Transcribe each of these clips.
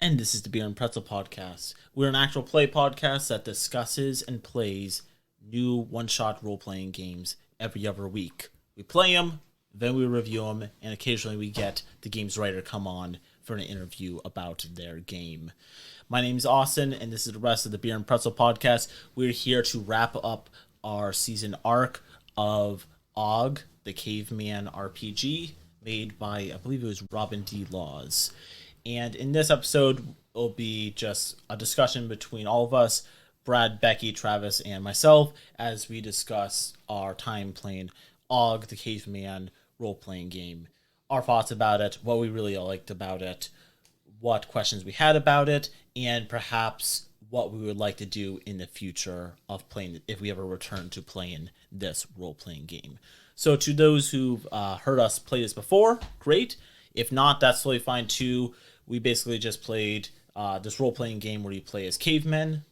And this is the Beer and Pretzel podcast. We're an actual play podcast that discusses and plays new one-shot role-playing games every other week. We play them, then we review them, and occasionally we get the game's writer come on for an interview about their game. My name's Austin, and this is the rest of the Beer and Pretzel podcast. We're here to wrap up our season arc of Og, the Caveman RPG, made by, I believe it was Robin D. Laws. And in this episode, it'll be just a discussion between all of us, Brad, Becky, Travis, and myself, as we discuss our time playing Og, the Caveman role-playing game, our thoughts about it, what we really liked about it, what questions we had about it, and perhaps what we would like to do in the future of playing, if we ever return to playing this role-playing game. So to those who've heard us play this before, great. If not, that's totally fine too. We basically just played this role-playing game where you play as cavemen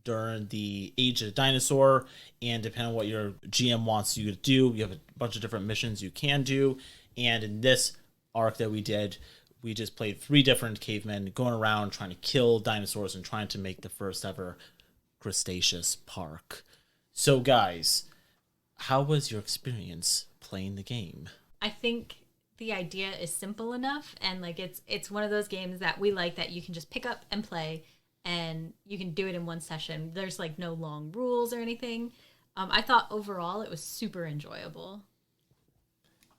during the age of the dinosaur, and depending on what your GM wants you to do, you have a bunch of different missions you can do. And in this arc that we did, we just played 3 different cavemen going around trying to kill dinosaurs and trying to make the first ever Cretaceous park. So guys, how was your experience playing the game? I think the idea is simple enough, and like it's one of those games that we like, that you can just pick up and play, and you can do it in one session. There's like no long rules or anything. I thought overall it was super enjoyable.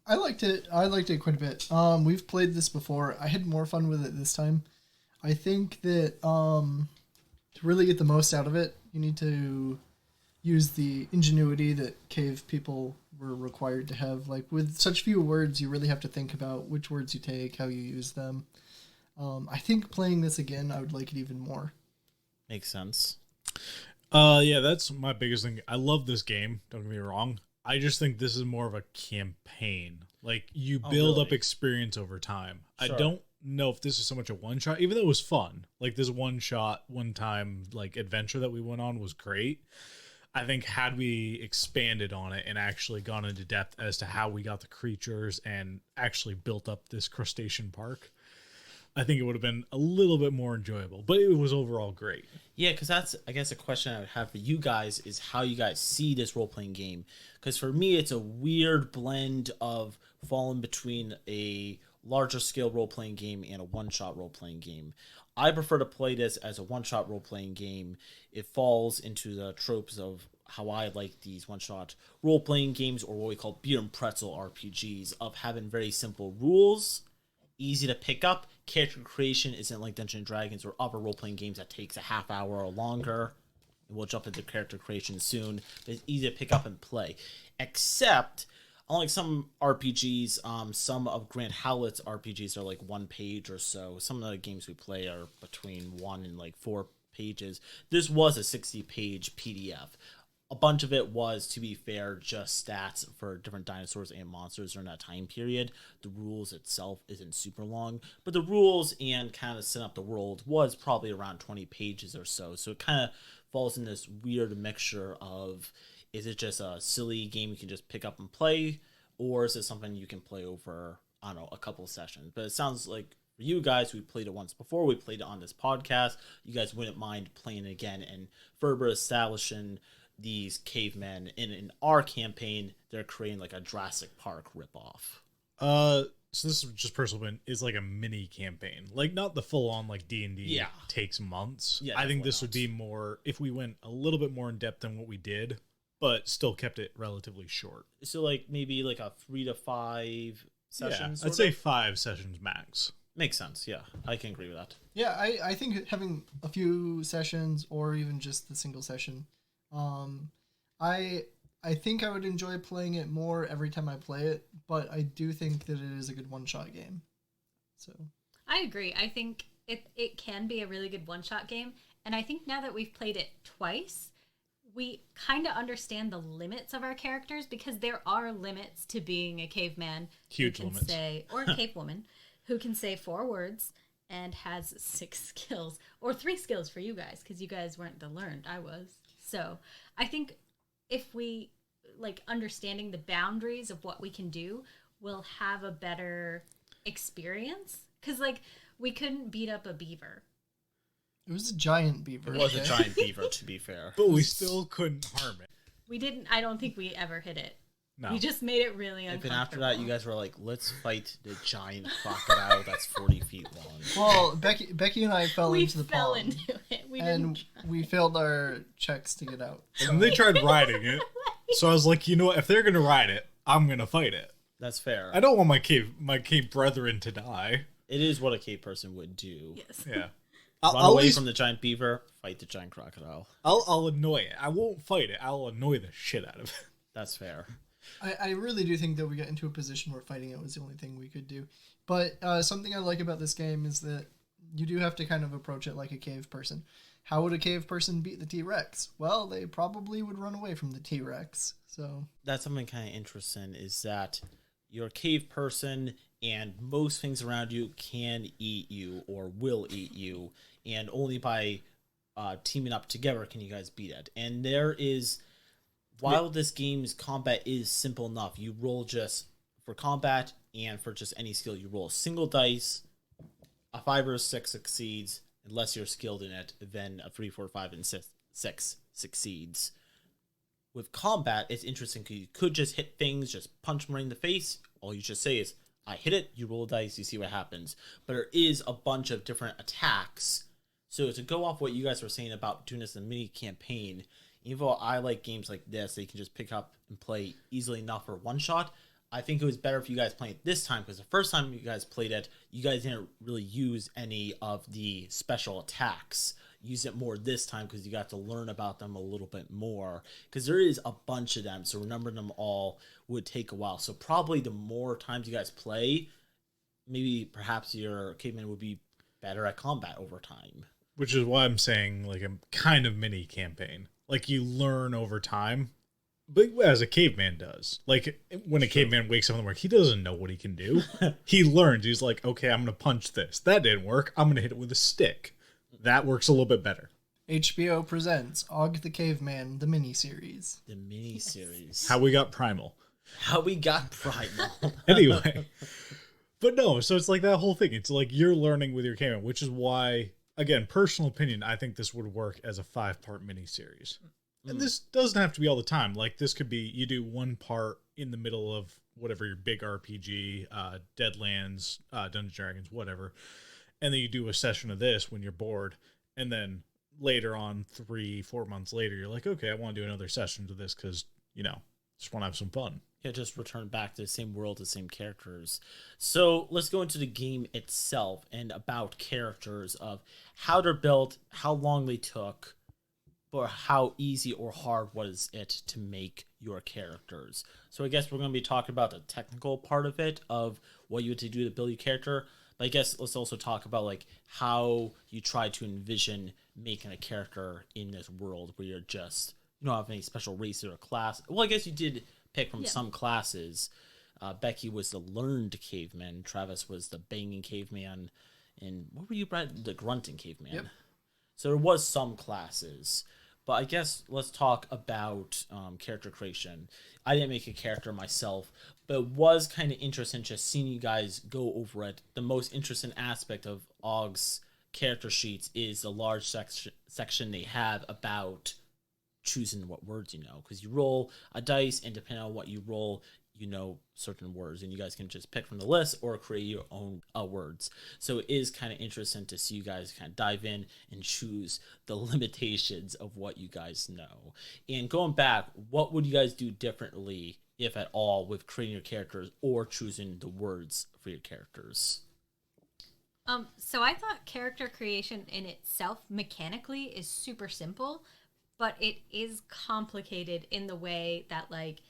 I liked it quite a bit. We've played this before. I had more fun with it this time. I think that to really get the most out of it, you need to use the ingenuity that cave people were required to have. Like, with such few words, you really have to think about which words you take, how you use them. I think playing this again, I would like it even more. Makes sense. Yeah, that's my biggest thing. I love this game, don't get me wrong. I just think this is more of a campaign. Like, you build up experience over time. Sure. I don't know if this is so much a one-shot, even though it was fun. Like, this one-shot, one-time, like, adventure that we went on was great. I think had we expanded on it and actually gone into depth as to how we got the creatures and actually built up this crustacean park, I think it would have been a little bit more enjoyable. But it was overall great. Yeah, because that's, I guess, a question I would have for you guys is how you guys see this role-playing game. Because for me, it's a weird blend of falling between a larger scale role-playing game and a one-shot role-playing game. I prefer to play this as a one-shot role-playing game. It falls into the tropes of how I like these one-shot role-playing games, or what we call Beer and Pretzel RPGs, of having very simple rules, easy to pick up. Character creation isn't like Dungeons & Dragons or other role-playing games that takes a half hour or longer. We'll jump into character creation soon, but it's easy to pick up and play. Except, unlike some RPGs, some of Grant Howlett's RPGs are like 1 page or so. Some of the games we play are between 1 and like 4 pages. This was a 60-page PDF. A bunch of it was, to be fair, just stats for different dinosaurs and monsters during that time period. The rules itself isn't super long, but the rules and kind of set up the world was probably around 20 pages or so. So it kind of falls in this weird mixture of, is it just a silly game you can just pick up and play, or is it something you can play over, I don't know, a couple of sessions? But it sounds like for you guys, we played it once before. We played it on this podcast. You guys wouldn't mind playing it again and further establishing these cavemen in our campaign. They're creating like a Jurassic Park ripoff. So this is just personal opinion, is like a mini campaign, like not the full on like D&D takes months. Yeah, I think this would be more if we went a little bit more in depth than what we did, but still kept it relatively short. So like maybe like a 3 to 5 sessions. Yeah, I'd say 5 sessions max. Makes sense. Yeah, I can agree with that. Yeah, I think having a few sessions or even just the single session, I think I would enjoy playing it more every time I play it, but I do think that it is a good one-shot game. So I agree. I think it can be a really good one-shot game, and I think now that we've played it twice, we kind of understand the limits of our characters, because there are limits to being a caveman. Huge limits. Or a cave woman who can say 4 words and has 6 skills, or 3 skills for you guys, because you guys weren't the learned. I was. So I think if we like understanding the boundaries of what we can do, we'll have a better experience. Because like We couldn't beat up a beaver. It was a giant beaver. It was a giant beaver, to be fair. But we still couldn't harm it. We didn't. I don't think we ever hit it. No. We just made it really And uncomfortable. then after that, you guys were like, let's fight the giant crocodile that's 40 feet long. Well, Becky and I fell we into the fell pond. into it. We And didn't. we failed our checks to get out. And they tried riding it. So I was like, you know what? If they're going to ride it, I'm going to fight it. That's fair. I don't want my cave brethren to die. It is what a cave person would do. Yes. Yeah. Run away from the giant beaver, fight the giant crocodile. I'll annoy it. I won't fight it. I'll annoy the shit out of it. That's fair. I really do think that we got into a position where fighting it was the only thing we could do. But something I like about this game is that you do have to kind of approach it like a cave person. How would a cave person beat the T-Rex? Well, they probably would run away from the T-Rex. So That's something kind of interesting, is that you're a cave person and most things around you can eat you or will eat you, and only by teaming up together can you guys beat it. And there is, while this game's combat is simple enough, you roll just for combat and for just any skill, you roll a single dice, a 5 or a 6 succeeds, unless you're skilled in it, then a 3, 4, 5, and 6 succeeds. With combat, it's interesting because you could just hit things, just punch them right in the face. All you just say is, I hit it, you roll a dice, you see what happens. But there is a bunch of different attacks. So to go off what you guys were saying about doing this in a mini campaign, even though I like games like this that you can just pick up and play easily enough for one shot, I think it was better for you guys playing it this time, because the first time you guys played it, you guys didn't really use any of the special attacks. Use it more this time because you got to learn about them a little bit more, because there is a bunch of them, so remembering them all would take a while. So probably the more times you guys play, maybe perhaps your caveman would be better at combat over time. Which is why I'm saying, like, a kind of mini campaign. Like, you learn over time, but as a caveman does. Like, when a caveman wakes up in the morning, he doesn't know what he can do. He learns. He's like, okay, I'm going to punch this. That didn't work. I'm going to hit it with a stick. That works a little bit better. HBO presents Og the Caveman, the miniseries. The mini-series. How we got primal. How we got primal. Anyway. But no, so it's like that whole thing. It's like you're learning with your caveman, which is why, again, personal opinion, I think this would work as a 5-part miniseries. And this doesn't have to be all the time. Like, this could be, you do one part in the middle of whatever your big RPG, Deadlands, Dungeons & Dragons, whatever. And then you do a session of this when you're bored. And then later on, 3-4 months later, you're like, okay, I want to do another session of this because, you know, just want to have some fun. Yeah, just return back to the same world, the same characters. So let's go into the game itself and about characters, of how they're built, how long they took, or how easy or hard was it to make your characters. So I guess we're going to be talking about the technical part of it, of what you had to do to build your character. But I guess let's also talk about like how you try to envision making a character in this world where you're just, you don't have any special race or class. Well, I guess you did pick from some classes. Becky was the learned caveman. Travis was the banging caveman. And what were you, Brad? The grunting caveman. Yep. So there was some classes. But I guess let's talk about character creation. I didn't make a character myself, but it was kind of interesting just seeing you guys go over it. The most interesting aspect of Og's character sheets is the large section they have about choosing what words you know, because you roll a dice, and depending on what you roll, you know certain words, and you guys can just pick from the list or create your own words. So it is kind of interesting to see you guys kind of dive in and choose the limitations of what you guys know. And going back, what would you guys do differently, if at all, with creating your characters or choosing the words for your characters? So I thought character creation in itself mechanically is super simple, but it is complicated in the way that, like,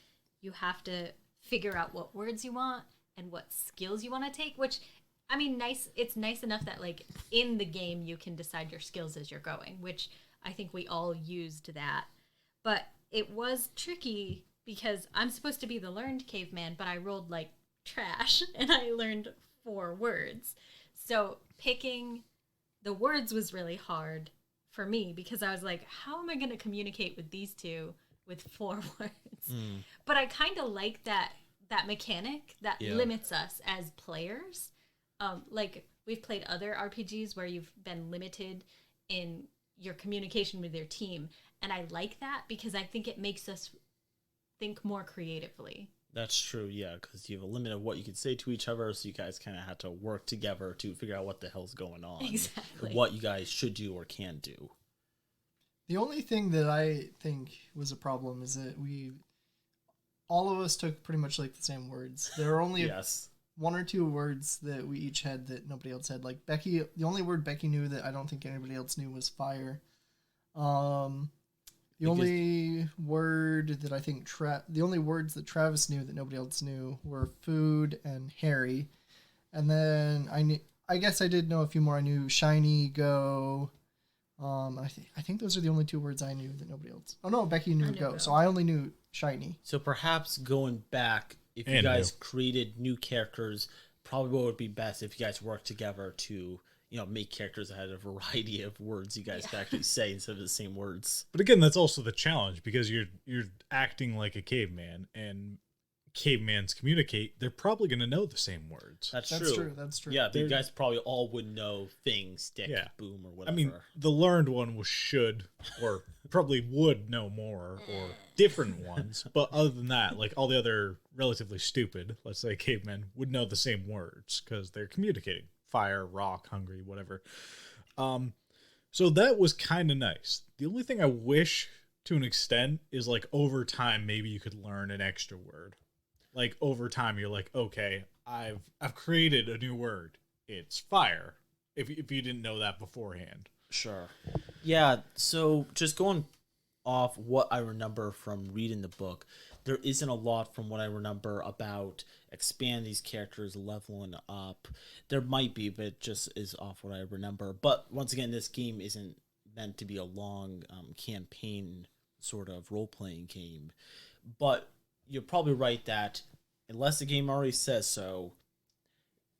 you have to figure out what words you want and what skills you want to take, which, I mean, it's nice enough that, like, in the game you can decide your skills as you're going, which I think we all used that. But it was tricky because I'm supposed to be the learned caveman, but I rolled like trash and I learned 4 words. So picking the words was really hard for me because I was like, how am I going to communicate with these two with 4 words? But I kind of like that mechanic that limits us as players. Like, we've played other RPGs where you've been limited in your communication with your team. And I like that because I think it makes us think more creatively. That's true, yeah, because you have a limit of what you can say to each other, so you guys kind of have to work together to figure out what the hell's going on. Exactly. Or what you guys should do or can do. The only thing that I think was a problem is that all of us took pretty much like the same words. There were only Yes. one or two words that we each had that nobody else had. Like Becky, the only word Becky knew that I don't think anybody else knew was fire. The only word that I think the only words that Travis knew that nobody else knew were food and Harry. And then I guess I did know a few more. I knew shiny, go. I think those are the only two words I knew that nobody else. Oh no, Becky knew go. So I only knew shiny. So perhaps going back, if you guys created new characters, probably what would be best if you guys worked together to, make characters that had a variety of words you guys could actually say instead of the same words. But again, that's also the challenge because you're acting like a caveman, and cavemans communicate. They're probably going to know the same words. That's true. That's true. Yeah, you guys probably all would know thing, stick, boom, or whatever. I mean, the learned one should or probably would know more or different ones. But other than that, like all the other relatively stupid, let's say cavemen, would know the same words because they're communicating. Fire, rock, hungry, whatever. So that was kind of nice. The only thing I wish to an extent is like over time, maybe you could learn an extra word. Like over time, you're like, okay, I've created a new word. It's fire. If you didn't know that beforehand. Sure. Yeah. So just going off what I remember from reading the book, there isn't a lot from what I remember about expand these characters, leveling up. There might be, but it just is off what I remember. But once again, this game isn't meant to be a long campaign sort of role-playing game. But you're probably right that unless the game already says so,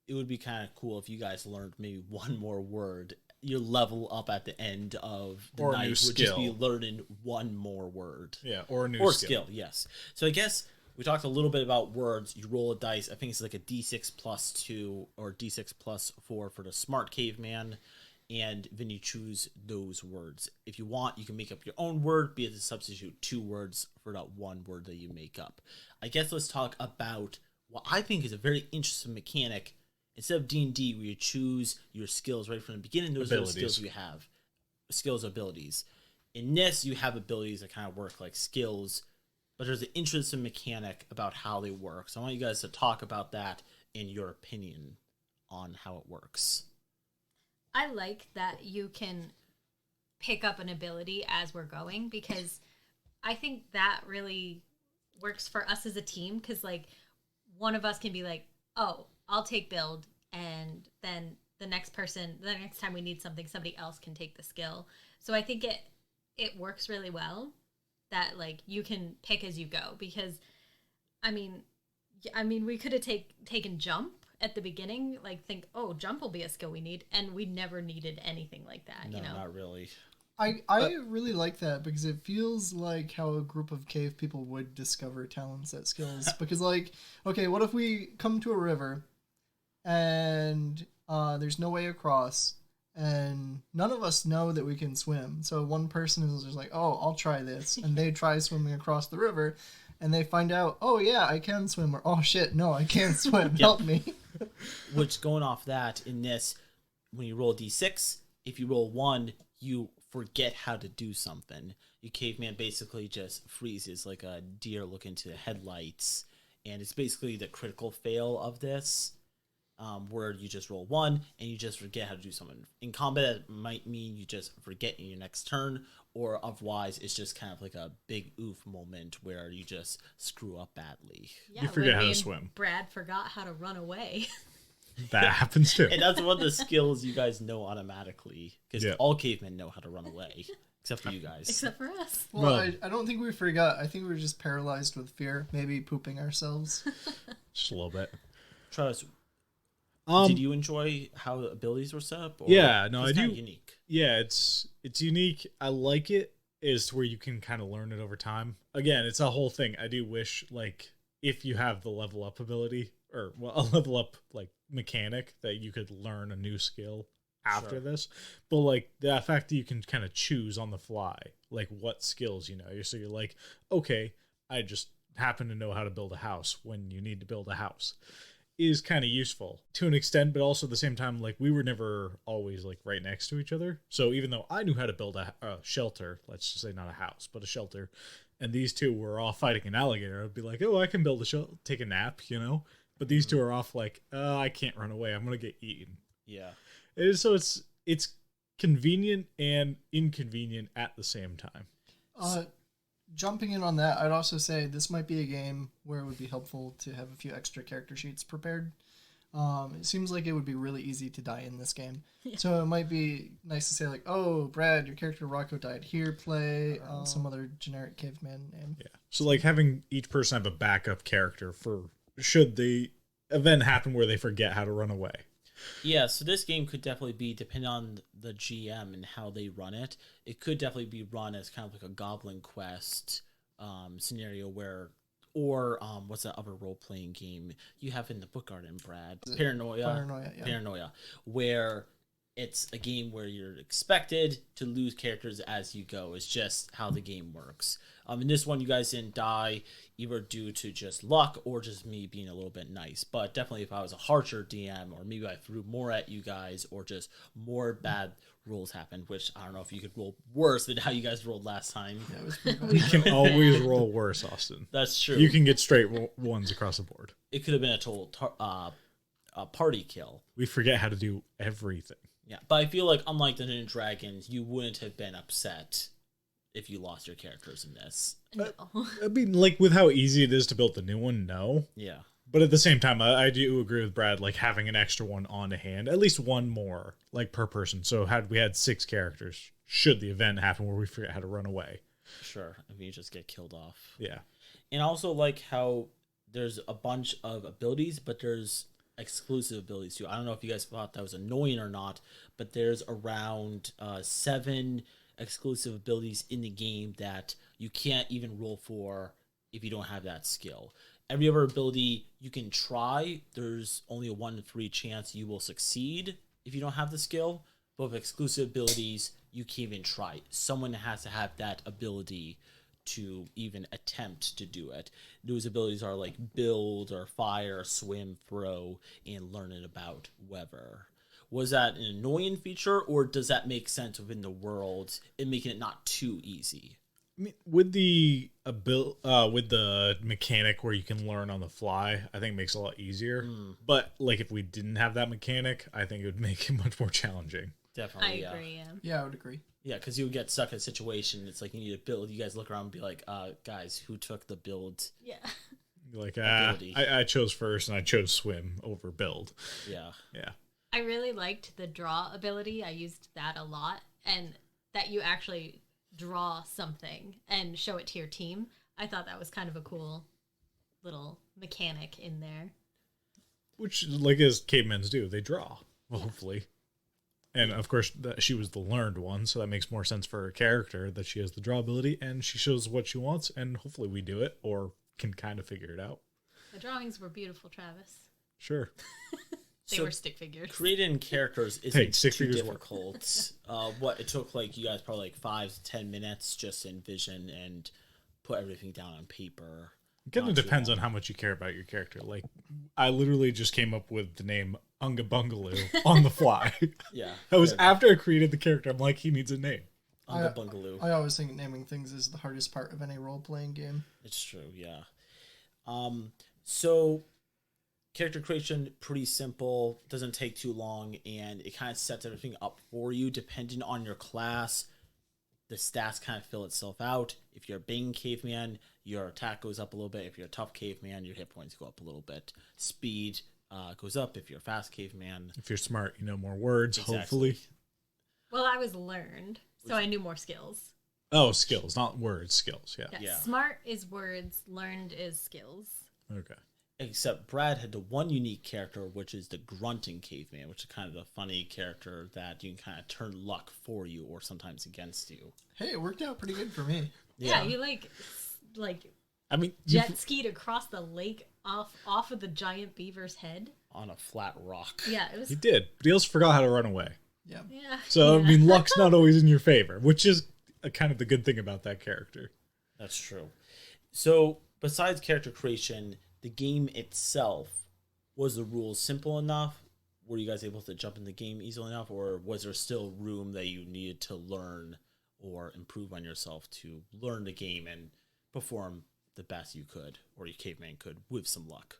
it would be kind of cool if you guys learned maybe one more word. Your level up at the end of the night would just be learning one more word. Yeah, or a new skill. Yes. So I guess we talked a little bit about words. You roll a dice. I think it's like a D6 plus 2 or D6 plus 4 for the smart caveman. And then you choose those words. If you want, you can make up your own word, be able to substitute 2 words for that one word that you make up. I guess let's talk about what I think is a very interesting mechanic. Instead of D&D, where you choose your skills right from the beginning, those are the skills you have. Skills, abilities. In this, you have abilities that kind of work like skills, but there's an interesting mechanic about how they work. So I want you guys to talk about that in your opinion on how it works. I like that you can pick up an ability as we're going because I think that really works for us as a team because, like, one of us can be like, oh, I'll take build, and then the next time we need something, somebody else can take the skill. So I think it works really well that, like, you can pick as you go because, I mean, we could have taken jump at the beginning, like think, oh, jump will be a skill we need, and we never needed anything like that. No, not really. I really like that because it feels like how a group of cave people would discover talents at skills. Because, like, okay, what if we come to a river and there's no way across and none of us know that we can swim. So one person is just like, oh, I'll try this. And they try swimming across the river and they find out, oh, yeah, I can swim. Or, oh, shit, no, I can't swim. Help me. Which, going off that, in this, when you roll D6, if you roll 1, you forget how to do something. Your caveman basically just freezes like a deer looking to the headlights, and it's basically the critical fail of this, where you just roll 1 and you just forget how to do something. In combat, it might mean you just forget in your next turn, or otherwise it's just kind of like a big oof moment where you just screw up badly. Yeah, you forget how to swim. Brad forgot how to run away. That happens too. And that's one of the skills you guys know automatically, because all cavemen know how to run away, except for you guys. Except for us. Well, I don't think we forgot. I think we were just paralyzed with fear, maybe pooping ourselves. Just a little bit. Travis, did you enjoy how the abilities were set up? Or yeah, no, I do. Unique. Yeah, it's unique. I like it. Is where you can kind of learn it over time. Again, it's a whole thing. I do wish, like, if you have the level up ability, or well, a level up like mechanic, that you could learn a new skill after this. But like the fact that you can kind of choose on the fly, like what skills, so you're like, okay, I just happen to know how to build a house when you need to build a house, is kind of useful to an extent. But also at the same time, like we were never always like right next to each other. So even though I knew how to build a shelter, let's just say not a house, but a shelter, and these two were all fighting an alligator, I'd be like, oh, I can build a shelter, take a nap, But these two are off like, I can't run away. I'm going to get eaten. Yeah. So it's convenient and inconvenient at the same time. Jumping in on that, I'd also say this might be a game where it would be helpful to have a few extra character sheets prepared. It seems like it would be really easy to die in this game. Yeah. So it might be nice to say like, oh, Brad, your character Rocco died here, play some other generic caveman name. Yeah. So like having each person have a backup character for should the event happen where they forget how to run away. Yeah, so this game could definitely be, depending on the GM and how they run it, it could definitely be run as kind of like a Goblin Quest scenario where, or what's that other role-playing game you have in the book garden, Brad? Paranoia, where it's a game where you're expected to lose characters as you go. It's just how the game works. In this one, you guys didn't die either due to just luck or just me being a little bit nice. But definitely if I was a harsher DM, or maybe I threw more at you guys, or just more bad rules happened, which I don't know if you could roll worse than how you guys rolled last time. We can always roll worse, Austin. That's true. You can get straight ones across the board. It could have been a total party kill. We forget how to do everything. Yeah, but I feel like unlike Dungeons and Dragons, you wouldn't have been upset if you lost your characters in this. No. I mean, like with how easy it is to build the new one, no. Yeah. But at the same time, I do agree with Brad, like having an extra one on hand, at least one more, like per person. So we had 6 characters, should the event happen where we forget how to run away. Sure, if you just get killed off. Yeah. And also like how there's a bunch of abilities, but there's exclusive abilities too. I don't know if you guys thought that was annoying or not, but there's around 7 exclusive abilities in the game that you can't even roll for if you don't have that skill. Every other ability you can try, there's only a 1 in 3 chance you will succeed if you don't have the skill, but with exclusive abilities you can't even try. Someone has to have that ability to even attempt to do it. Those abilities are like build or fire, swim, throw, and learning about weather. Was that an annoying feature, or does that make sense within the world and making it not too easy? I mean, with the mechanic where you can learn on the fly, I think it makes it a lot easier. But like if we didn't have that mechanic, I think it would make it much more challenging. Definitely, I agree. Yeah, I would agree. Yeah, because you would get stuck in a situation. It's like you need to build. You guys look around and be like, guys, who took the build? Yeah. Like, I chose first, and I chose swim over build. Yeah. Yeah. I really liked the draw ability. I used that a lot, and that you actually draw something and show it to your team. I thought that was kind of a cool little mechanic in there. Which, like as cavemen do, they draw, hopefully. And of course, she was the learned one, so that makes more sense for her character that she has the draw ability, and she shows what she wants, and hopefully we do it, or can kind of figure it out. The drawings were beautiful, Travis. Sure. They were stick figures. Creating characters isn't too difficult. It took like you guys probably like 5 to 10 minutes just to envision and put everything down on paper. It kind of depends on how much you care about your character. Like, I literally just came up with the name Unga Bungaloo on the fly. Yeah. That was after I created the character. I'm like, he needs a name. Unga Bungaloo. I always think naming things is the hardest part of any role-playing game. It's true, yeah. So character creation, pretty simple, doesn't take too long, and it kind of sets everything up for you depending on your class. The stats kind of fill itself out. If you're a bang caveman, your attack goes up a little bit. If you're a tough caveman, your hit points go up a little bit. Speed goes up if you're a fast caveman. If you're smart, you know more words, hopefully. Well, I was learned, so I knew more skills. Oh, skills, not words, skills, Yeah. Smart is words, learned is skills. Okay. Except Brad had the one unique character, which is the Grunting Caveman, which is kind of the funny character that you can kind of turn luck for you or sometimes against you. Hey, it worked out pretty good for me. Yeah, you like I mean, jet skied across the lake off of the giant beaver's head. On a flat rock. Yeah, it was. he did, but he also forgot how to run away. Yeah. Yeah. So, yeah. I mean, luck's not always in your favor, which is kind of the good thing about that character. That's true. So, besides character creation, the game itself, was the rules simple enough? Were you guys able to jump in the game easily enough? Or was there still room that you needed to learn or improve on yourself to learn the game and perform the best you could, or your caveman could, with some luck?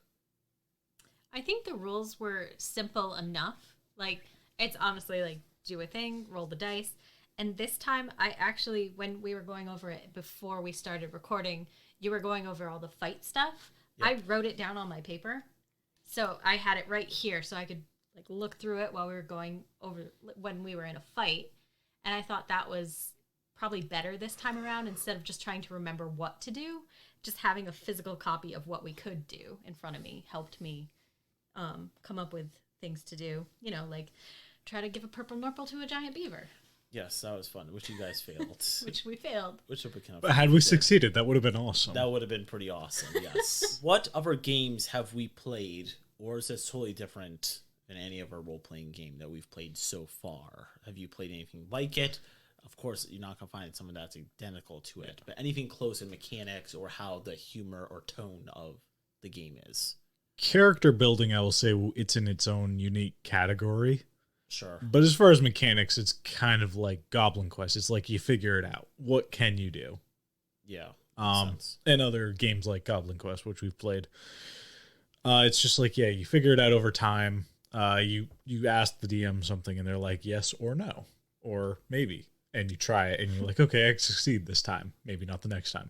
I think the rules were simple enough. Like, it's honestly like, do a thing, roll the dice. And this time, I actually, when we were going over it before we started recording, you were going over all the fight stuff. Yep. I wrote it down on my paper. So I had it right here so I could like look through it while we were going over when we were in a fight. And I thought that was probably better this time around, instead of just trying to remember what to do. Just having a physical copy of what we could do in front of me helped me come up with things to do. You know, like try to give a purple nurple to a giant beaver. Yes, that was fun, which you guys failed. Which we failed. Which would be kind of But had we succeeded, that would have been awesome. That would have been pretty awesome, yes. What other games have we played, or is this totally different than any of our role-playing game that we've played so far? Have you played anything like it? Of course, you're not going to find someone that's identical to it, but anything close in mechanics or how the humor or tone of the game is? Character building, I will say it's in its own unique category. Sure. But as far as mechanics, it's kind of like Goblin Quest. It's like you figure it out. What can you do? Yeah. And other games like Goblin Quest, which we've played. It's just like, yeah, you figure it out over time. You ask the DM something and they're like, yes or no, or maybe. And you try it and you're like, okay, I succeed this time. Maybe not the next time.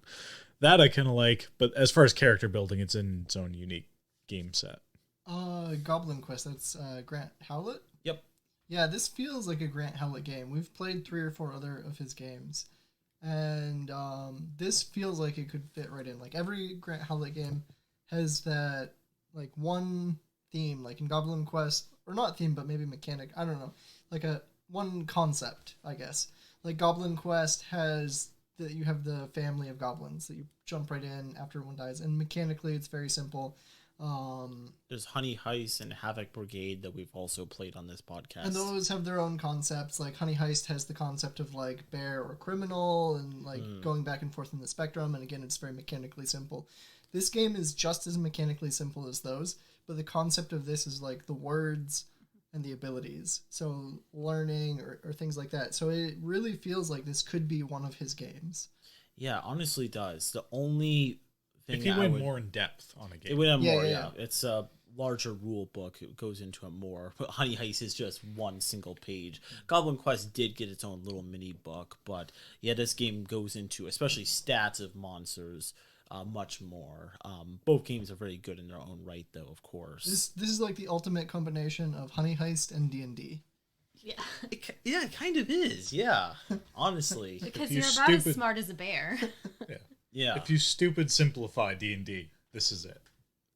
That I kind of like. But as far as character building, it's in its own unique game set. Goblin Quest, that's Grant Howlett? Yep. Yeah, this feels like a Grant Howlett game. We've played 3 or 4 other of his games. And this feels like it could fit right in. Like every Grant Howlett game has that like one theme, like in Goblin Quest, or not theme, but maybe mechanic, I don't know. Like a one concept, I guess. Like Goblin Quest has that you have the family of goblins that you jump right in after one dies, and mechanically it's very simple. There's Honey Heist and Havoc Brigade that we've also played on this podcast. And those have their own concepts. Like Honey Heist has the concept of like bear or criminal and like going back and forth in the spectrum. And again, it's very mechanically simple. This game is just as mechanically simple as those, but the concept of this is like the words and the abilities. So learning or things like that. So it really feels like this could be one of his games. Yeah, honestly does. The only thing if he went more in depth on a game. It went more, yeah. It's a larger rule book. It goes into it more. But Honey Heist is just one single page. Goblin Quest did get its own little mini book, but yeah, this game goes into, especially stats of monsters, much more. Both games are very good in their own right, though, of course. This is like the ultimate combination of Honey Heist and D&D. Yeah. It kind of is, yeah. Honestly. Because you're about as smart as a bear. Yeah. Yeah. If you stupid simplify D&D, this is it.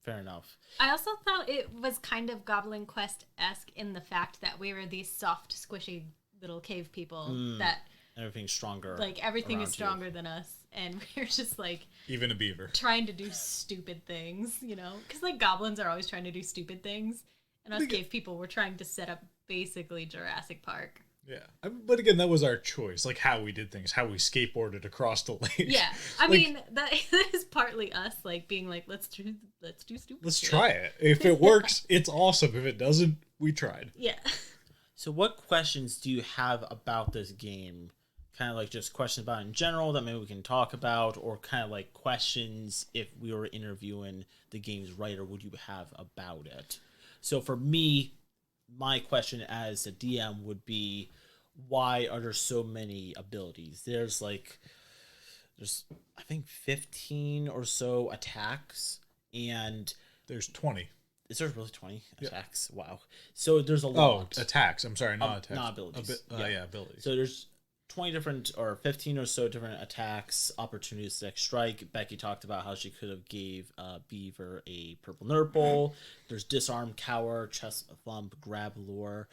Fair enough. I also thought it was kind of Goblin Quest-esque in the fact that we were these soft, squishy little cave people that... Everything's stronger. Like, everything is stronger than us. And we're just, like... Even a beaver. Trying to do stupid things, you know? Because, like, goblins are always trying to do stupid things. And us cave people were trying to set up, basically, Jurassic Park. Yeah. But again, that was our choice. Like, how we did things. How we skateboarded across the lake. Yeah. I mean, that is partly us, like, being like, let's do stupid Let's shit. try it. If it works, it's awesome. If it doesn't, we tried. Yeah. So what questions do you have about this game? Kind of like just questions about it in general that maybe we can talk about, or kind of like questions if we were interviewing the game's writer, would you have about it? So for me, my question as a DM would be, why are there so many abilities? There's I think 15 or so attacks, and there's 20. Is there really 20 attacks? Wow. So there's a lot. Oh, attacks. I'm sorry, not attacks. Not abilities. Yeah, abilities. So there's 20 different or 15 or so different attacks, opportunistic strike. Becky talked about how she could have gave Beaver a purple nurple. There's disarm, cower, chest thump, grab, lure,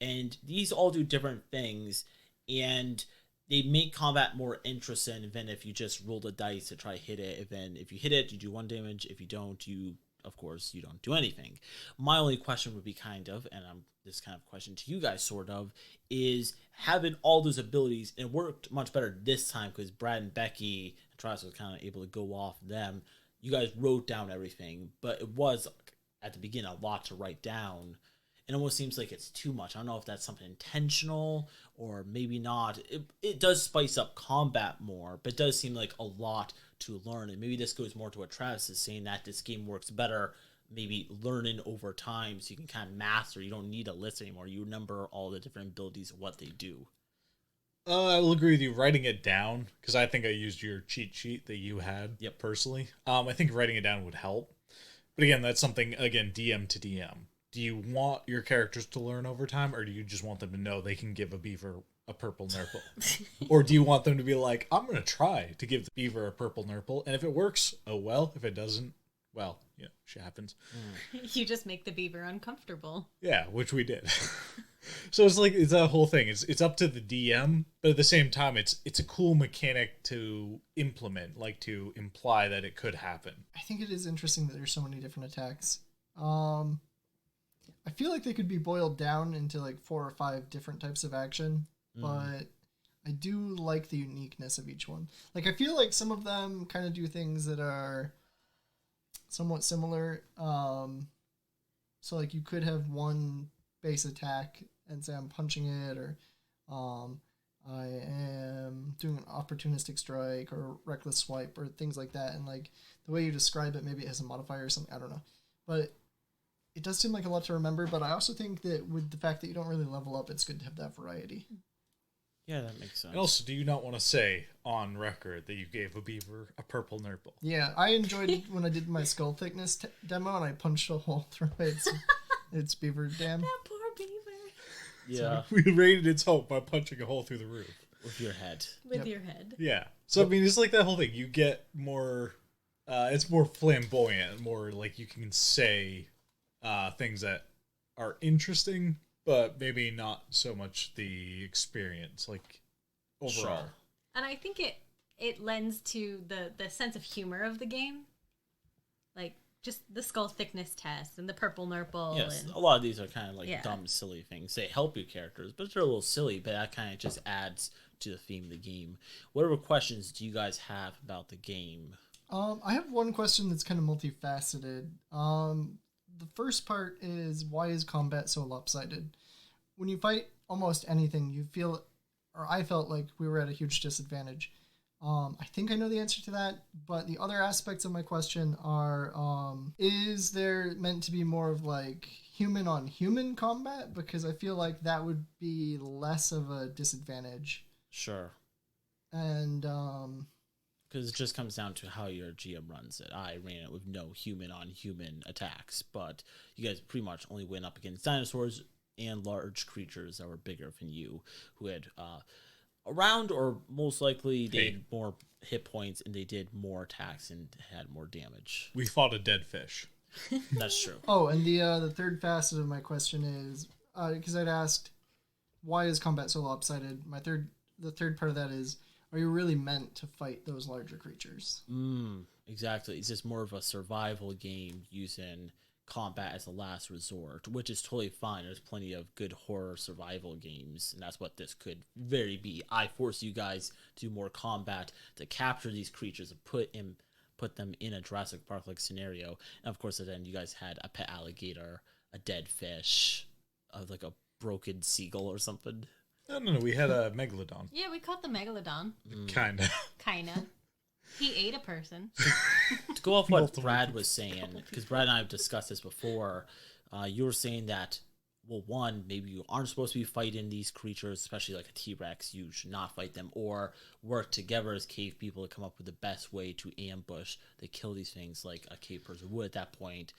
and these all do different things. And they make combat more interesting than if you just roll the dice to try hit it. And then if you hit it, you do 1 damage. If you don't, of course, you don't do anything. My only question would be this kind of question to you guys sort of, is having all those abilities, and it worked much better this time because Brad and Becky and Travis was kind of able to go off them. You guys wrote down everything, but it was at the beginning a lot to write down. It almost seems like it's too much. I don't know if that's something intentional or maybe not. It does spice up combat more, but it does seem like a lot to learn. And maybe this goes more to what Travis is saying, that this game works better, maybe learning over time so you can kind of master. You don't need a list anymore. You remember all the different abilities of what they do. I will agree with you writing it down, because I think I used your cheat sheet that you had personally. I think writing it down would help. But again, that's something, DM to DM. Do you want your characters to learn over time, or do you just want them to know they can give a beaver a purple nurple? Or do you want them to be like, I'm going to try to give the beaver a purple nurple, and if it works, oh well. If it doesn't, well, shit happens. You just make the beaver uncomfortable. Yeah, which we did. So it's that whole thing. It's up to the DM, but at the same time, it's a cool mechanic to implement, like to imply that it could happen. I think it is interesting that there's so many different attacks. I feel like they could be boiled down into like 4 or 5 different types of action, but I do like the uniqueness of each one. Like, I feel like some of them kind of do things that are somewhat similar. So like you could have one base attack and say I'm punching it, or I am doing an opportunistic strike or reckless swipe or things like that. And like the way you describe it, maybe it has a modifier or something. I don't know. But it does seem like a lot to remember, but I also think that with the fact that you don't really level up, it's good to have that variety. Yeah, that makes sense. And also, do you not want to say on record that you gave a beaver a purple nurple? Yeah, I enjoyed when I did my skull thickness demo and I punched a hole through its beaver dam. That poor beaver. Yeah. We rated its hope by punching a hole through the roof. With your head. With your head. Yeah. So, I mean, it's like that whole thing. You get more, it's more flamboyant, more like you can say things that are interesting, but maybe not so much the experience, like, overall. Sure. And I think it lends to the sense of humor of the game. Like, just the skull thickness test and the purple nurple. Yes, and a lot of these are kind of like dumb, silly things. They help your characters, but they're a little silly, but that kind of just adds to the theme of the game. Whatever questions do you guys have about the game? I have one question that's kind of multifaceted. The first part is, why is combat so lopsided? When you fight almost anything, you feel, or I felt like we were at a huge disadvantage. I think I know the answer to that, but the other aspects of my question are, is there meant to be more of like human on human combat? Because I feel like that would be less of a disadvantage. Sure. And, because it just comes down to how your GM runs it. I ran it with no human-on-human attacks, but you guys pretty much only went up against dinosaurs and large creatures that were bigger than you, who had around, or most likely they had more hit points and they did more attacks and had more damage. We fought a dead fish. That's true. Oh, and the third facet of my question is, because I'd asked, why is combat so lopsided? The third part of that is, are you really meant to fight those larger creatures? Exactly. It's just more of a survival game using combat as a last resort, which is totally fine. There's plenty of good horror survival games, and that's what this could very be. I force you guys to do more combat to capture these creatures and put them in a Jurassic Park-like scenario. And of course, then you guys had a pet alligator, a dead fish, like a broken seagull or something. No, we had a megalodon. Yeah, we caught the megalodon. Kinda. He ate a person. To go off what Brad was saying, because Brad and I have discussed this before, you were saying that, well, one, maybe you aren't supposed to be fighting these creatures, especially like a T-Rex. You should not fight them, or work together as cave people to come up with the best way to ambush, to kill these things like a cave person would at that point,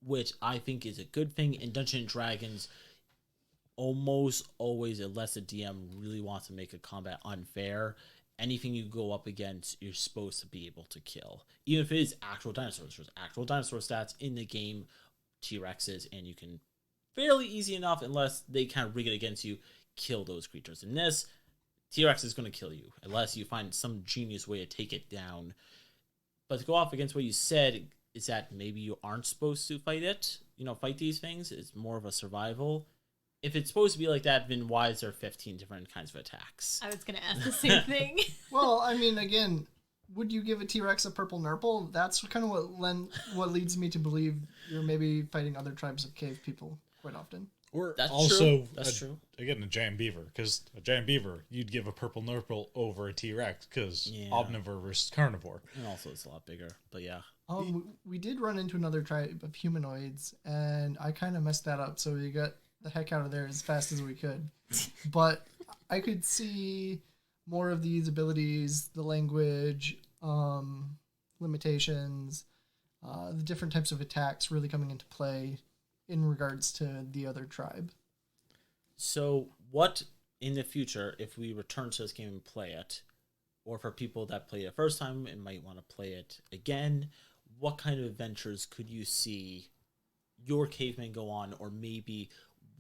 which I think is a good thing. In Dungeons & Dragons, almost always, unless the DM really wants to make a combat unfair, anything you go up against, you're supposed to be able to kill. Even if it is actual dinosaurs. There's actual dinosaur stats in the game, T-Rexes, and you can fairly easy enough, unless they kind of rig it against you, kill those creatures. In this, T-Rex is going to kill you unless you find some genius way to take it down. But to go off against what you said is that maybe you aren't supposed to fight it. Fight these things. It's more of a survival. If it's supposed to be like that, then why is there 15 different kinds of attacks? I was going to ask the same thing. Well, I mean, again, would you give a T-Rex a purple nurple? That's kind of what leads me to believe you're maybe fighting other tribes of cave people quite often. Or That's also, true. That's true. Again, a giant beaver. Because a giant beaver, you'd give a purple nurple over a T-Rex because omnivore versus carnivore. And also it's a lot bigger, but yeah. We did run into another tribe of humanoids, and I kind of messed that up, so we got the heck out of there as fast as we could. But I could see more of these abilities, the language, limitations, the different types of attacks really coming into play in regards to the other tribe. So what in the future, if we return to this game and play it, or for people that played it first time and might want to play it again, what kind of adventures could you see your cavemen go on, or maybe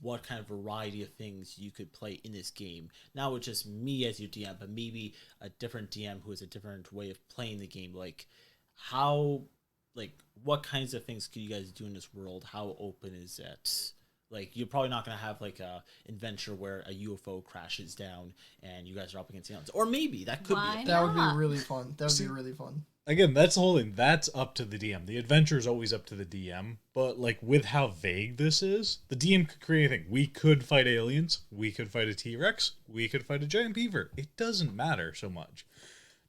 what kind of variety of things you could play in this game? Not with just me as your DM, but maybe a different DM who has a different way of playing the game. What kinds of things could you guys do in this world? How open is it? You're probably not going to have a adventure where a UFO crashes down and you guys are up against aliens. Or maybe that could be. That would be really fun. Again, that's the whole thing. That's up to the DM. The adventure is always up to the DM. But with how vague this is, the DM could create anything. We could fight aliens. We could fight a T-Rex. We could fight a giant beaver. It doesn't matter so much.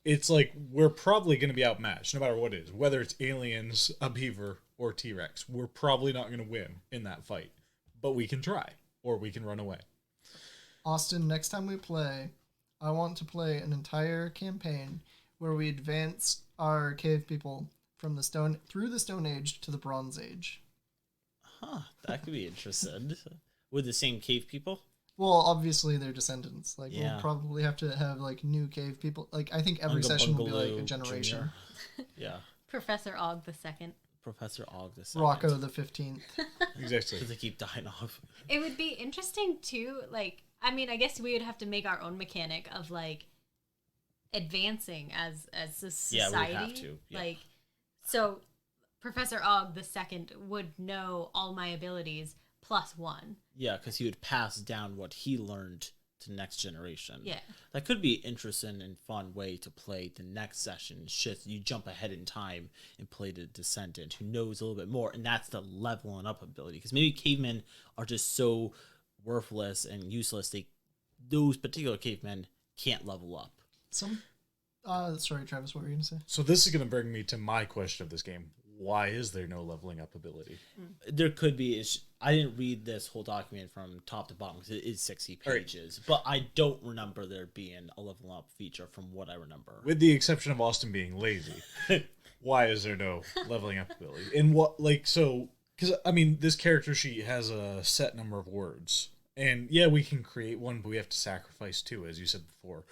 It's we're probably going to be outmatched no matter what it is. Whether it's aliens, a beaver, or T-Rex. We're probably not going to win in that fight. But we can try. Or we can run away. Austin, next time we play, I want to play an entire campaign where we advance our cave people from through the Stone Age to the Bronze Age. Huh, that could be interesting. With the same cave people? Well, obviously they're descendants. We'll probably have to have new cave people. I think every session will be a generation. Yeah. Professor Og the Second. Professor Og the Second. Rocco the 15th. Exactly. Because they keep dying off. It would be interesting too. I guess we would have to make our own mechanic of advancing as a society. Yeah, we have to. Yeah. So Professor Og the Second would know all my abilities +1. Yeah, because he would pass down what he learned to the next generation. Yeah. That could be interesting and fun way to play the next session. It's just you jump ahead in time and play the Descendant who knows a little bit more, and that's the leveling up ability. Because maybe cavemen are just so worthless and useless, those particular cavemen can't level up. Sorry, Travis, what were you going to say? So this is going to bring me to my question of this game. Why is there no leveling up ability? There could be. I didn't read this whole document from top to bottom because it is 60 pages. Right. But I don't remember there being a level up feature from what I remember. With the exception of Austin being lazy. Why is there no leveling up ability? And because this character sheet has a set number of words. And yeah, we can create one, but we have to sacrifice 2, as you said before.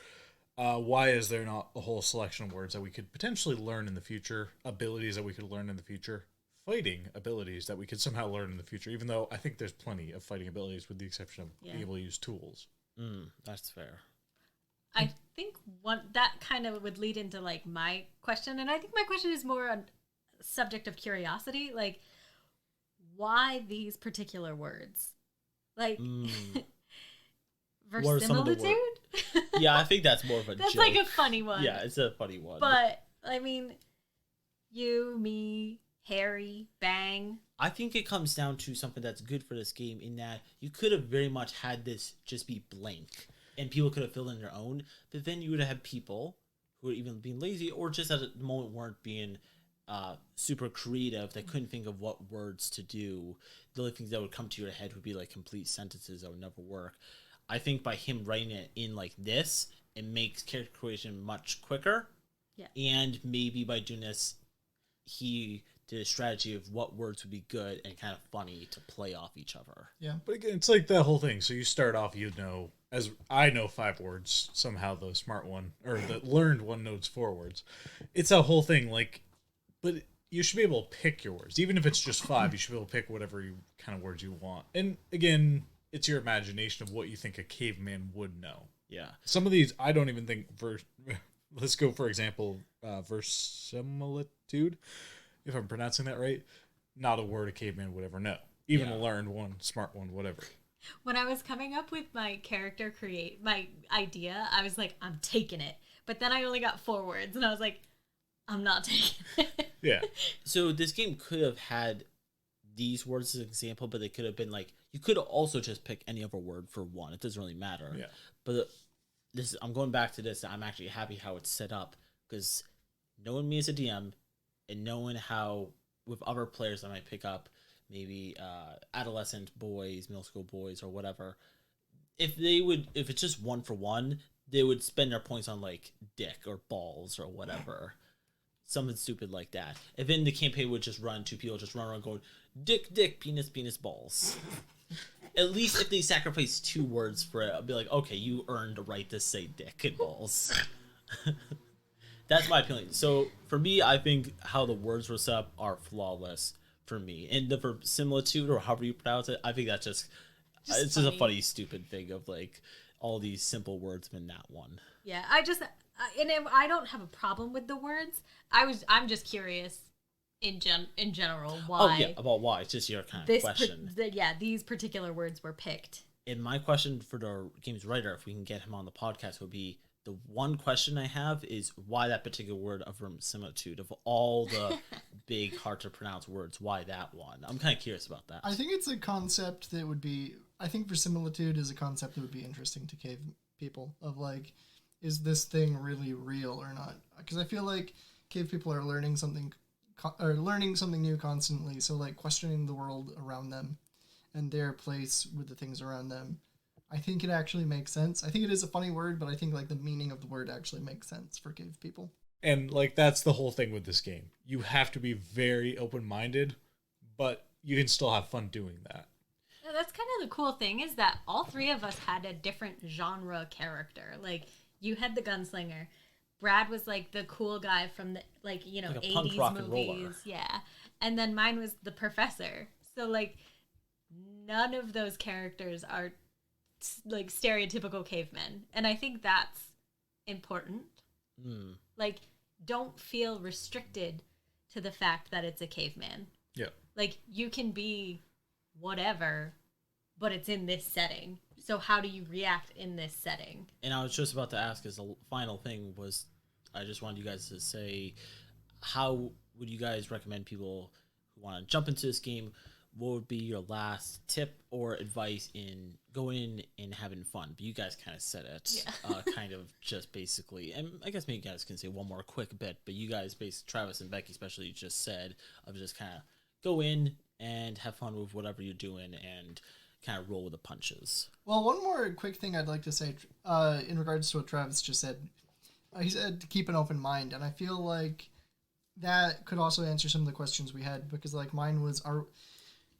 Why is there not a whole selection of words that we could potentially learn in the future, abilities that we could learn in the future, fighting abilities that we could somehow learn in the future, even though I think there's plenty of fighting abilities with the exception of being able to use tools. That's fair. I think that kind of would lead into my question, and I think my question is more on subject of curiosity, why these particular words? Verisimilitude? Yeah, I think that's more of a that's joke. A funny one. Yeah, it's a funny one. But, you, me, Harry, bang. I think it comes down to something that's good for this game in that you could have very much had this just be blank and people could have filled in their own, but then you would have people who were even being lazy or just at the moment weren't being super creative. They couldn't think of what words to do. The only things that would come to your head would be complete sentences that would never work. I think by him writing it in this, it makes character creation much quicker. Yeah. And maybe by doing this, he did a strategy of what words would be good and kind of funny to play off each other. Yeah. But again, it's that whole thing. So you start off, as I know 5 words, somehow the smart one, or the learned one knows 4 words. It's that whole thing, but you should be able to pick your words. Even if it's just 5, you should be able to pick whatever kind of words you want. And again, it's your imagination of what you think a caveman would know. Yeah. Some of these I don't even think let's go for example, verisimilitude, if I'm pronouncing that right. Not a word a caveman would ever know. Even a learned one, smart one, whatever. When I was coming up with my my idea, I was like, I'm taking it. But then I only got 4 words, and I was like, I'm not taking it. Yeah. So this game could have had these words as an example, but they could have been like, you could also just pick any other word for one. It doesn't really matter. Yeah. But I'm going back to this. I'm actually happy how it's set up, because knowing me as a DM and knowing how with other players I might pick up, maybe adolescent boys, middle school boys, or whatever, if it's just 1 for 1, they would spend their points on like dick or balls or whatever. Something stupid like that. And then the campaign would just run, 2 people just run around going, dick, dick, penis, penis, balls. At least if they sacrifice 2 words for it, I'll be like, okay, you earned the right to say dick and balls. That's my opinion. So for me, I think how the words were set up are flawless for me. And the verisimilitude, or however you pronounce it, I think that's it's just a funny, stupid thing of like all these simple words in that one. Yeah, I don't have a problem with the words. I'm just curious in general why. Oh yeah, about why. It's just your kind of question. These particular words were picked. And my question for the game's writer, if we can get him on the podcast, would be, the one question I have is why that particular word of verisimilitude, of all the big, hard to pronounce words, why that one? I'm kind of curious about that. I think it's a concept that would be, I think verisimilitude is a concept that would be interesting to cave people, of like, is this thing really real or not? Because I feel like cave people are learning something new constantly, so like questioning the world around them and their place with the things around them. I think it actually makes sense. I think it is a funny word, but I think like the meaning of the word actually makes sense for cave people. And like that's the whole thing with this game. You have to be very open-minded, but you can still have fun doing that. Yeah, that's kind of the cool thing, is that all 3 of us had a different genre character. Like, you had the gunslinger. Brad was like the cool guy from the like 80s movies. Yeah. And then mine was the professor. So like none of those characters are like stereotypical cavemen, and I think that's important. Like, don't feel restricted to the fact that it's a caveman. Yeah, like you can be whatever, but it's in this setting, so how do you react in this setting? And I was just about to ask, as the final thing was, I just wanted you guys to say, how would you guys recommend people who want to jump into this game, what would be your last tip or advice in going and having fun? But you guys kind of said it, kind of just basically, and I guess maybe you guys can say one more quick bit, but you guys, Travis and Becky especially, just said of just kind of go in and have fun with whatever you're doing and kind of roll with the punches. Well, one more quick thing I'd like to say in regards to what Travis just said. He said to keep an open mind, and I feel like that could also answer some of the questions we had, because like mine was,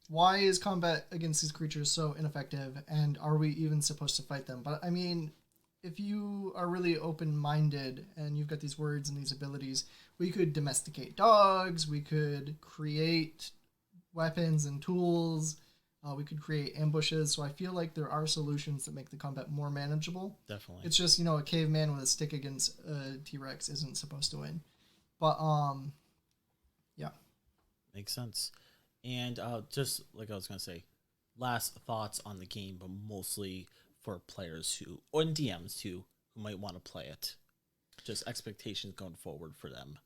why is combat against these creatures so ineffective, and are we even supposed to fight them? But I mean, if you are really open-minded and you've got these words and these abilities, we could domesticate dogs, we could create weapons and tools, we could create ambushes. So I feel like there are solutions that make the combat more manageable. Definitely. It's just, a caveman with a stick against a T-Rex isn't supposed to win. But, yeah. Makes sense. And just like I was going to say, last thoughts on the game, but mostly for players and DMs too, who might want to play it. Just expectations going forward for them.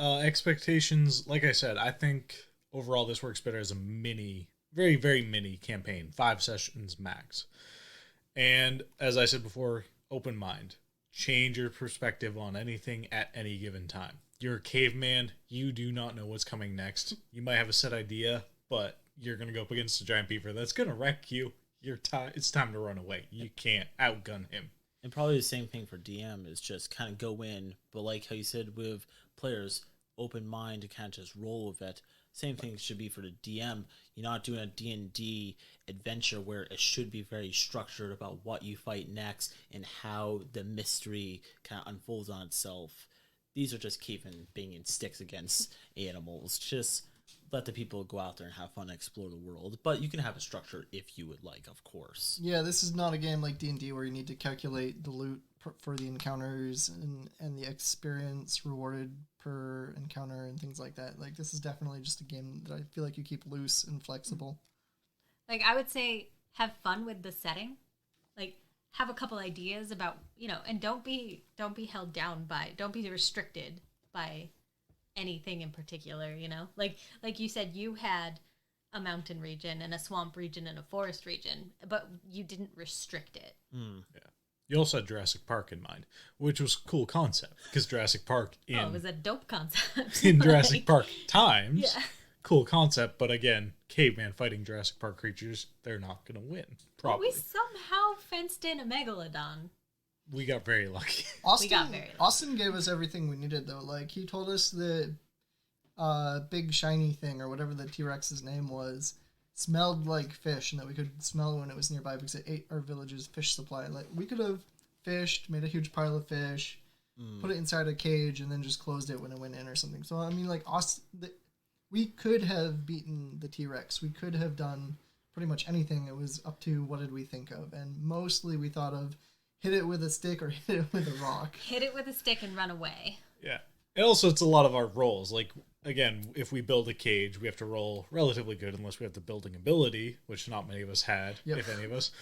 Expectations, like I said, I think overall this works better as a very, very mini campaign, 5 sessions max. And as I said before, open mind. Change your perspective on anything at any given time. You're a caveman. You do not know what's coming next. You might have a set idea, but you're going to go up against a giant beaver that's going to wreck you. It's time to run away. You can't outgun him. And probably the same thing for DM is just kind of go in, but like how you said with players, open mind to kind of just roll with it. Same thing should be for the DM. You're not doing a D&D adventure where it should be very structured about what you fight next and how the mystery kind of unfolds on itself. These are just keeping banging sticks against animals. Just let the people go out there and have fun and explore the world. But you can have a structure if you would like, of course. Yeah, this is not a game like D&D where you need to calculate the loot for the encounters and the experience rewarded per encounter and things like that. Like, this is definitely just a game that I feel like you keep loose and flexible. Like, I would say have fun with the setting. Like, have a couple ideas about, and don't be held down by, don't be restricted by anything in particular, Like you said, you had a mountain region and a swamp region and a forest region, but you didn't restrict it. Yeah. You also had Jurassic Park in mind, which was a cool concept, because Jurassic Park it was a dope concept. in Jurassic Park times, Yeah. cool concept, but again, caveman fighting Jurassic Park creatures, they're not going to win, probably. We somehow fenced in a megalodon. We got very lucky. Austin gave us everything we needed, though. Like, he told us the big shiny thing, or whatever the T-Rex's name was, smelled like fish, and that we could smell it when it was nearby because it ate our village's fish supply. Like, we could have fished, made a huge pile of fish, put it inside a cage, and then just closed it when it went in or something. So, I mean, like, we could have beaten the T-Rex. We could have done pretty much anything. It was up to what did we think of. And mostly we thought of hit it with a stick or hit it with a rock. Hit it with a stick and run away. Yeah. And also, it's a lot of our rolls. Like, again, if we build a cage, we have to roll relatively good unless we have the building ability, which not many of us had, if any of us.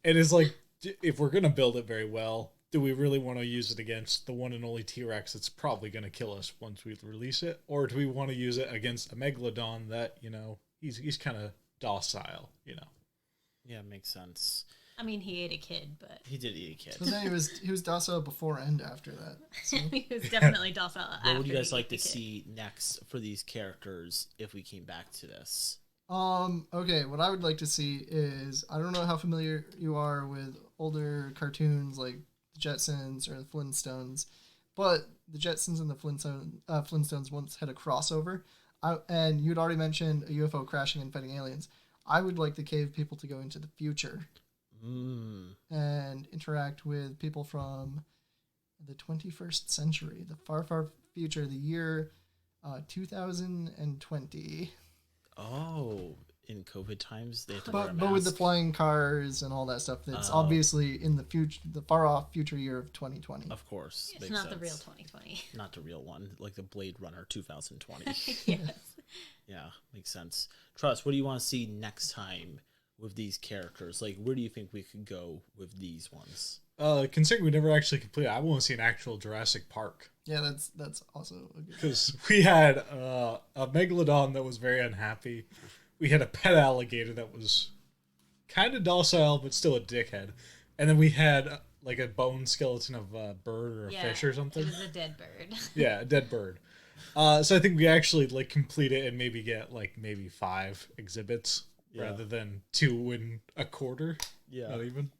And it's like, if we're going to build it very well, do we really want to use it against the one and only T-Rex that's probably going to kill us once we release it? Or do we want to use it against a Megalodon that, he's kind of docile, Yeah, makes sense. I mean, he ate a kid, but... He did eat a kid. But then he was docile before and after that. So. He was definitely docile after. What would you guys like to the kid. see next for these characters if we came back to this? Okay, what I would like to see is, I don't know how familiar you are with older cartoons like the Jetsons or the Flintstones, but the Jetsons and the Flintstones once had a crossover, and you'd already mentioned a UFO crashing and fighting aliens. I would like the cave people to go into the future and interact with people from the 21st century, the far, far future, the year 2020. Oh, in COVID times, they have to wear a But with the mask? flying cars and all that stuff, that's obviously in the future, the far off future year of 2020. Of course. It's makes not the sense. real 2020. Not the real one, like the Blade Runner 2020. Yes. Yeah, makes sense. Trust, what do you want to see next time with these characters? Like, where do you think we could go with these ones? Considering we never actually completed, I want to see an actual Jurassic Park. Yeah, that's also a good. Because we had a Megalodon that was very unhappy. We had a pet alligator that was kind of docile, but still a dickhead. And then we had like a bone skeleton of a bird or a fish or something. It was a dead bird. Yeah, a dead bird. So I think we actually like complete it and maybe get like maybe 5 exhibits rather than 2 in a quarter. Yeah. Not even.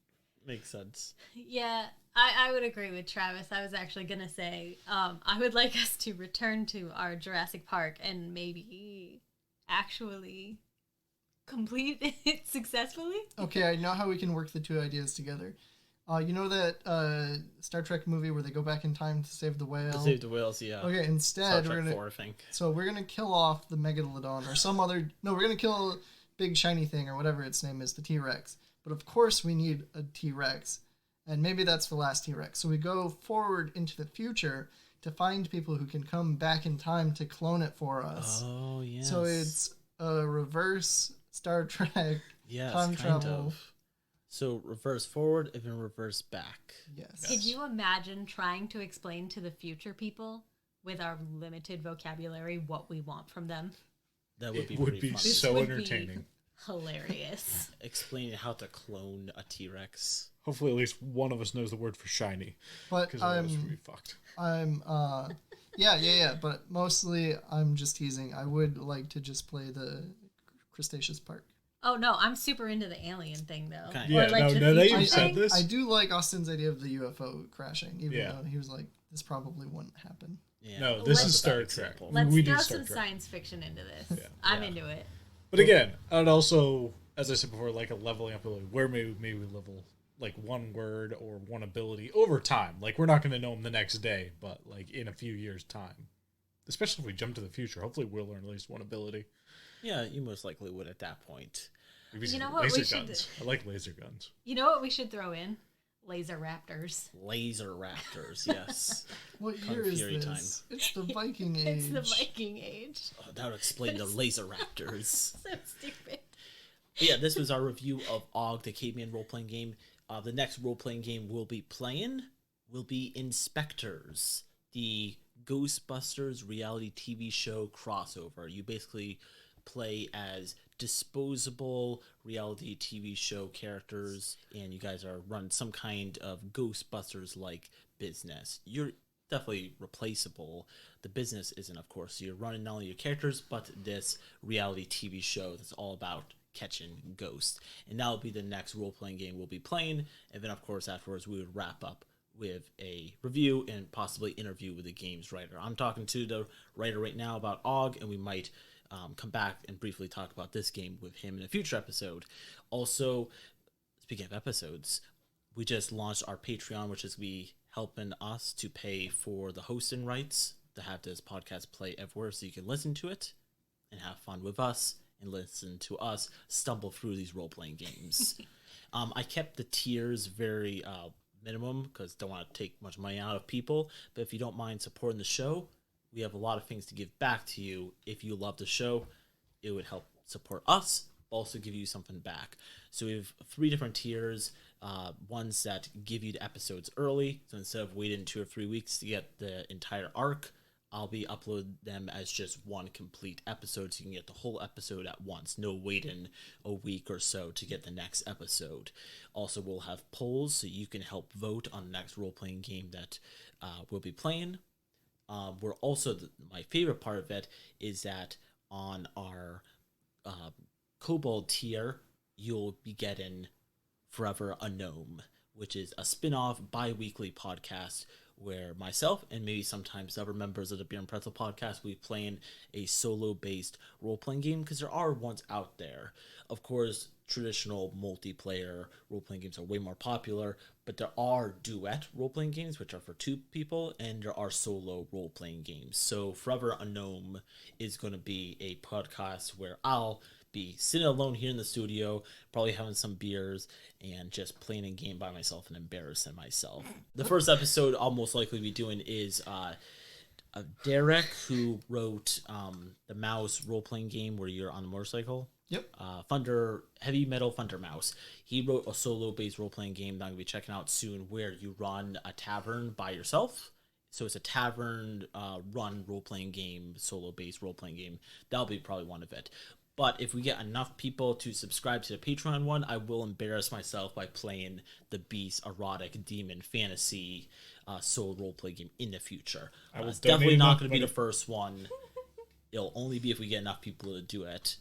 Makes sense. Yeah, I would agree with Travis. I was actually going to say, I would like us to return to our Jurassic Park and maybe actually complete it successfully. Okay, I know how we can work the two ideas together. You know that Star Trek movie where they go back in time to save the whale? To save the whales, yeah. Okay, instead Star we're Trek gonna 4, I think. so we're gonna kill off the Megalodon or some other. No, we're gonna kill big shiny thing or whatever its name is, the T-Rex. But of course we need a T-Rex, and maybe that's the last T-Rex. So we go forward into the future to find people who can come back in time to clone it for us. Oh, yes. So it's a reverse Star Trek time travel. So reverse forward and then reverse back. Yes. Could you imagine trying to explain to the future people with our limited vocabulary what we want from them? That would be Would pretty be funny. so would be entertaining. Hilarious. Explaining how to clone a T-Rex. Hopefully at least one of us knows the word for shiny. But Because otherwise we'd be fucked. yeah. But mostly I'm just teasing. I would like to just play the Cretaceous Park. Oh no, I'm super into the alien thing though. Okay. Yeah, the no, that future you said thing. this. I do like Austin's idea of the UFO crashing, even Yeah. though he was like, this probably wouldn't happen. Yeah. No, this Let's- is Star That's a bad Trek. example. Let's We do throw Star some Trek. science fiction into this. Yeah. I'm Yeah. into it. But again, I'd also, as I said before, like a leveling up ability. Where maybe we level like one word or one ability over time. Like we're not going to know them the next day, but like in a few years' time. Especially if we jump to the future. Hopefully we'll learn at least one ability. Yeah, you most likely would at that point. You know what laser we should guns. I like laser guns. You know what we should throw in? Laser raptors. Laser raptors, yes. What Kung year is Fury this? time. It's the Viking Age. It's the Viking Age. Oh, that would explain the laser raptors. So stupid. But yeah, this was our review of Og, the Caveman role-playing game. The next role-playing game we'll be playing will be Inspectors, the Ghostbusters reality TV show crossover. You basically play as disposable reality TV show characters, and you guys are run some kind of Ghostbusters-like business. You're definitely replaceable. The business isn't, of course. So you're running not only your characters, but this reality TV show that's all about catching ghosts. And that'll be the next role-playing game we'll be playing. And then, of course, afterwards, we would wrap up with a review and possibly interview with the game's writer. I'm talking to the writer right now about Og, and we might come back and briefly talk about this game with him in a future episode. Also, speaking of episodes, we just launched our Patreon, which is helping us to pay for the hosting rights to have this podcast play everywhere, so you can listen to it and have fun with us and listen to us stumble through these role-playing games. I kept the tiers very minimum because don't want to take much money out of people, but if you don't mind supporting the show, we have a lot of things to give back to you. If you love the show, it would help support us, also give you something back. So we have 3 different tiers. Ones that give you the episodes early, so instead of waiting 2 or 3 weeks to get the entire arc, I'll be uploading them as just one complete episode, so you can get the whole episode at once. No waiting a week or so to get the next episode. Also, we'll have polls, so you can help vote on the next role-playing game that we'll be playing. We're also, my favorite part of it is that on our Kobold tier, you'll be getting Forever a Gnome, which is a spin-off bi-weekly podcast where myself and maybe sometimes other members of the Beer and Pretzel podcast, we play in a solo-based role-playing game, because there are ones out there. Of course, traditional multiplayer role-playing games are way more popular, but there are duet role-playing games, which are for 2 people, and there are solo role-playing games. So Forever a Gnome is going to be a podcast where I'll be sitting alone here in the studio, probably having some beers and just playing a game by myself and embarrassing myself. The first episode I'll most likely be doing is Derek, who wrote the Mouse role-playing game where you're on a motorcycle. Yep. Heavy Metal Thunder Mouse. He wrote a solo-based role-playing game that I'm going to be checking out soon, where you run a tavern by yourself. So it's a tavern run role-playing game, solo-based role-playing game. That'll be probably one of it. But if we get enough people to subscribe to the Patreon one, I will embarrass myself by playing the Beast Erotic Demon Fantasy solo roleplay game in the future. It's definitely not going to be the first one. It'll only be if we get enough people to do it.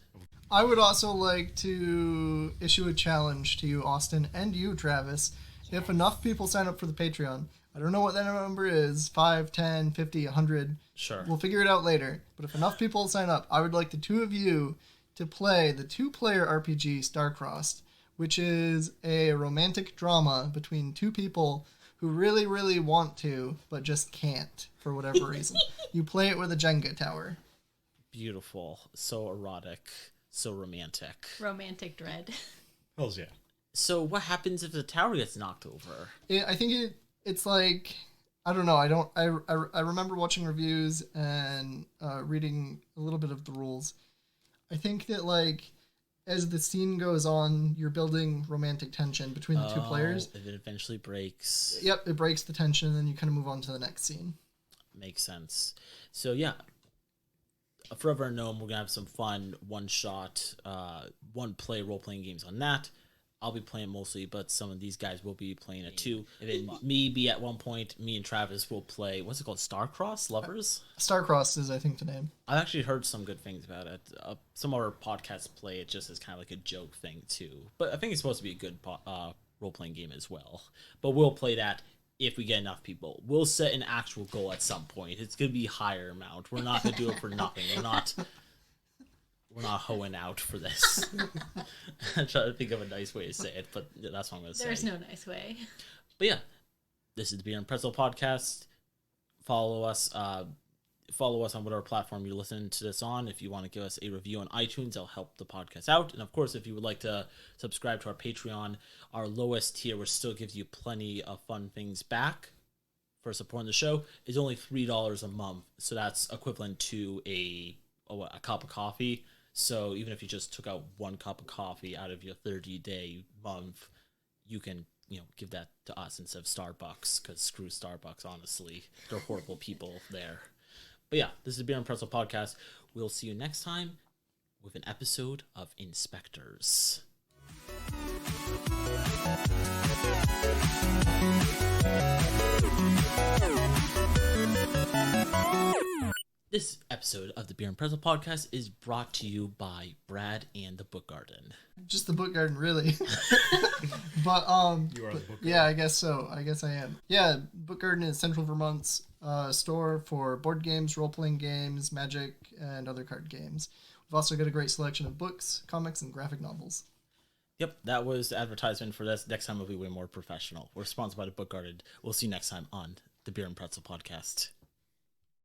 I would also like to issue a challenge to you, Austin, and you, Travis. If enough people sign up for the Patreon, I don't know what that number is, 5, 10, 50, 100. Sure. We'll figure it out later. But if enough people sign up, I would like the 2 of you to play the 2-player RPG Starcrossed, which is a romantic drama between 2 people who really, really want to, but just can't for whatever reason. You play it with a Jenga tower. Beautiful. So erotic. So romantic. Romantic dread. Hells yeah. So what happens if the tower gets knocked over? I think it's like, I don't know. I remember watching reviews and reading a little bit of the rules. I think that, like, as the scene goes on, you're building romantic tension between the 2 players. If it eventually breaks. Yep, it breaks the tension, and then you kind of move on to the next scene. Makes sense. So, yeah. Forever Gnome, we're going to have some fun one-shot, one-play role-playing games on that. I'll be playing mostly, but some of these guys will be playing it too. If it me be at one point, me and Travis will play, what's it called, Starcross Lovers? Starcross is, I think, the name. I've actually heard some good things about it. Some other podcasts play it just as kind of like a joke thing too. But I think it's supposed to be a good role-playing game as well. But we'll play that if we get enough people. We'll set an actual goal at some point. It's going to be a higher amount. We're not going to do it for nothing. We're not hoeing out for this. I'm trying to think of a nice way to say it, but that's what I'm going to say. There's no nice way. But yeah, this is the Beer and Pretzel podcast. Follow us. follow us on whatever platform you listen to this on. If you want to give us a review on iTunes, it'll help the podcast out. And of course, if you would like to subscribe to our Patreon, our lowest tier, which still gives you plenty of fun things back for supporting the show, is only $3 a month. So that's equivalent to a cup of coffee. So even if you just took out one cup of coffee out of your 30-day month, you can, give that to us instead of Starbucks, because screw Starbucks, honestly. They're horrible people there. But yeah, this is the Beer and Pretzel podcast. We'll see you next time with an episode of Inspectors. This episode of the Beer and Pretzel podcast is brought to you by Brad and the Book Garden. Just the Book Garden, really. But You are the Book Garden. yeah, I guess so. I guess I am. Yeah, Book Garden is Central Vermont's store for board games, role-playing games, Magic, and other card games. We've also got a great selection of books, comics, and graphic novels. Yep, that was the advertisement for this. Next time will be way more professional. We're sponsored by the Book Garden. We'll see you next time on the Beer and Pretzel podcast.